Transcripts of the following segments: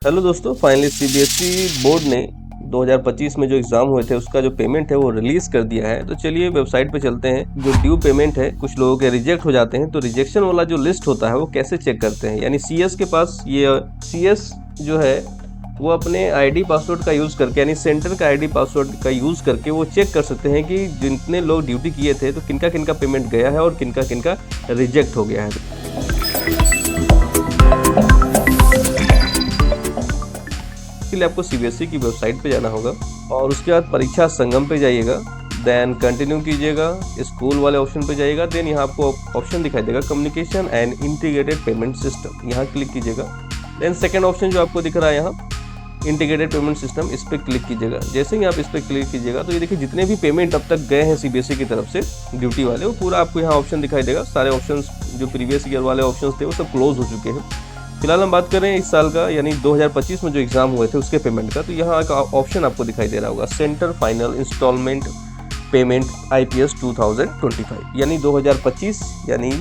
Hello दोस्तों, finally CBSE board ने 2025 में जो एग्ज़ाम हुए थे उसका जो पेमेंट है वो रिलीज़ कर दिया है। तो चलिए वेबसाइट पे चलते हैं। जो ड्यू पेमेंट है, कुछ लोगों के रिजेक्ट हो जाते हैं, तो रिजेक्शन वाला जो लिस्ट होता है वो कैसे चेक करते हैं। यानी सीएस के पास ये सीएस जो है वो अपने आईडी पासवर्ड का यूज़ करके, यानी सेंटर का आईडी पासवर्ड का यूज़ करके वो चेक कर सकते हैं कि जितने लोग ड्यूटी किए थे तो किनका किनका पेमेंट गया है और किनका किनका रिजेक्ट हो गया है। इसके लिए आपको सीबीएसई की वेबसाइट पे जाना होगा और उसके बाद परीक्षा संगम पे जाइएगा, देन कंटिन्यू कीजिएगा, स्कूल वाले ऑप्शन पे जाइएगा, देन यहाँ आपको ऑप्शन दिखाई देगा communication and integrated payment system, यहाँ क्लिक कीजिएगा। देन सेकंड ऑप्शन जो आपको दिख रहा है यहाँ इंटीग्रेटेड पेमेंट सिस्टम, इस पर क्लिक कीजिएगा। जैसे ही आप इस पर क्लिक कीजिएगा तो ये देखिए जितने भी पेमेंट अब तक गए हैं सीबीएसई की तरफ से ड्यूटी वाले, वो पूरा आपको यहाँ ऑप्शन दिखाई देगा। सारे ऑप्शंस जो प्रीवियस ईयर वाले ऑप्शंस थे वो सब क्लोज हो चुके हैं। फिलहाल हम बात करें इस साल का, यानी 2025 में जो एग्ज़ाम हुए थे उसके पेमेंट का, तो यहाँ एक ऑप्शन आपको दिखाई दे रहा होगा centre final instalment payment IPS 2025, यानी 2025, यानी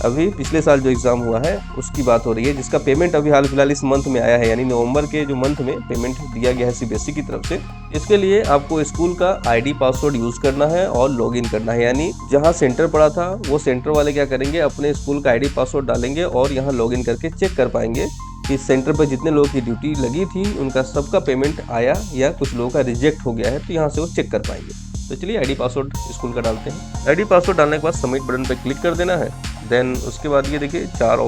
अभी पिछले साल जो एग्ज़ाम हुआ है उसकी बात हो रही है, जिसका पेमेंट अभी हाल फिलहाल इस मंथ में आया है, यानी नवंबर के जो मंथ में पेमेंट दिया गया है सीबीएसई की तरफ से। इसके लिए आपको स्कूल का आईडी पासवर्ड यूज़ करना है और लॉगिन करना है। यानी जहां सेंटर पड़ा था वो सेंटर वाले क्या करेंगे, अपने स्कूल का आईडी पासवर्ड डालेंगे और यहाँ लॉगिन करके चेक कर पाएंगे कि सेंटर पर जितने लोगों की ड्यूटी लगी थी उनका सबका पेमेंट आया या कुछ लोगों का रिजेक्ट हो गया है, तो यहाँ से वो चेक कर पाएंगे। तो चलिए आईडी पासवर्ड स्कूल का डालते हैं। आईडी पासवर्ड डालने के बाद सबमिट बटन पर क्लिक कर देना है। देन उसके बाद ये देखिए 6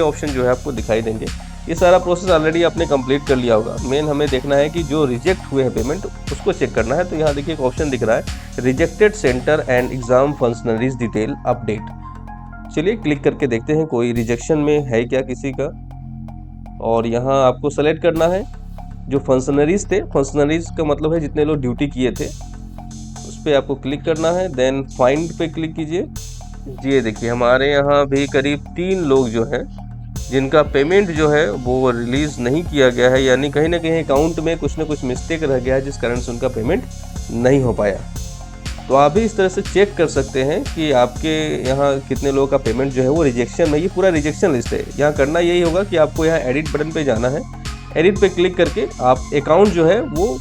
ऑप्शन जो है आपको दिखाई देंगे। ये सारा प्रोसेस ऑलरेडी आपने कंप्लीट कर लिया होगा। मेन हमें देखना है कि जो रिजेक्ट हुए हैं पेमेंट उसको चेक करना है। तो यहाँ देखिए एक ऑप्शन दिख रहा है rejected centre and exam functionaries detail update. चलिए क्लिक करके देखते हैं कोई रिजेक्शन में है क्या किसी का, और यहाँ आपको सेलेक्ट करना है जो फंक्शनरीज थे। फंक्शनरीज का मतलब है जितने लोग ड्यूटी किए थे, उस पर आपको क्लिक करना है। देन फाइंड पे क्लिक कीजिए। जी देखिए हमारे यहाँ भी करीब 3 लोग जो हैं जिनका पेमेंट जो है वो रिलीज़ नहीं किया गया है, यानी कहीं ना कहीं अकाउंट में कुछ ना कुछ मिस्टेक रह गया है जिस कारण से उनका पेमेंट नहीं हो पाया। तो आप भी इस तरह से चेक कर सकते हैं कि आपके यहाँ कितने लोगों का पेमेंट जो है वो रिजेक्शन में, ये पूरा रिजेक्शन लिस्ट है। यहाँ करना यही होगा कि आपको यहाँ एडिट बटन पे जाना है। एडिट पे क्लिक करके आप अकाउंट जो है वो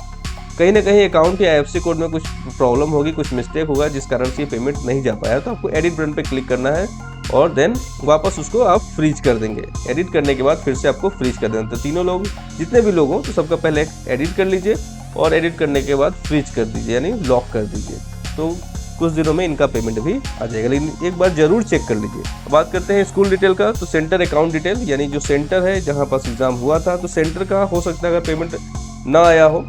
कहीं ना कहीं अकाउंट या IFSC कोड में कुछ प्रॉब्लम होगी, कुछ मिस्टेक होगा जिस कारण से ये पेमेंट नहीं जा पाया, तो आपको एडिट बटन पे क्लिक करना है और देन वापस उसको आप फ्रीज कर देंगे। एडिट करने के बाद फिर से आपको फ्रीज कर देना। तो तीनों लोग जितने भी लोग हों तो सबका पहले एडिट कर लीजिए और एडिट करने के बाद फ्रीज कर दीजिए, यानी लॉक कर दीजिए। तो कुछ दिनों में इनका पेमेंट भी आ जाएगा, लेकिन एक बार जरूर चेक कर लीजिए। बात करते हैं स्कूल डिटेल का, तो सेंटर अकाउंट डिटेल, यानी जो सेंटर है जहाँ पास एग्जाम हुआ था, तो सेंटर का हो सकता है अगर पेमेंट ना आया हो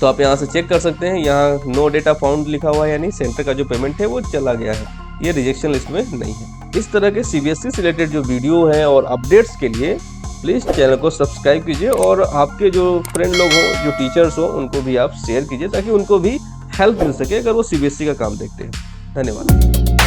तो आप यहाँ से चेक कर सकते हैं। यहाँ नो डेटा फाउंड लिखा हुआ है, यानी सेंटर का जो पेमेंट है वो चला गया है, ये रिजेक्शन लिस्ट में नहीं है। इस तरह के सीबीएसई से रिलेटेड जो वीडियो हैं और अपडेट्स के लिए प्लीज़ चैनल को सब्सक्राइब कीजिए और आपके जो फ्रेंड लोग हों, जो टीचर्स हों, उनको भी आप शेयर कीजिए ताकि उनको भी हेल्प मिल सके अगर वो सीबीएसई का काम देखते हैं। धन्यवाद।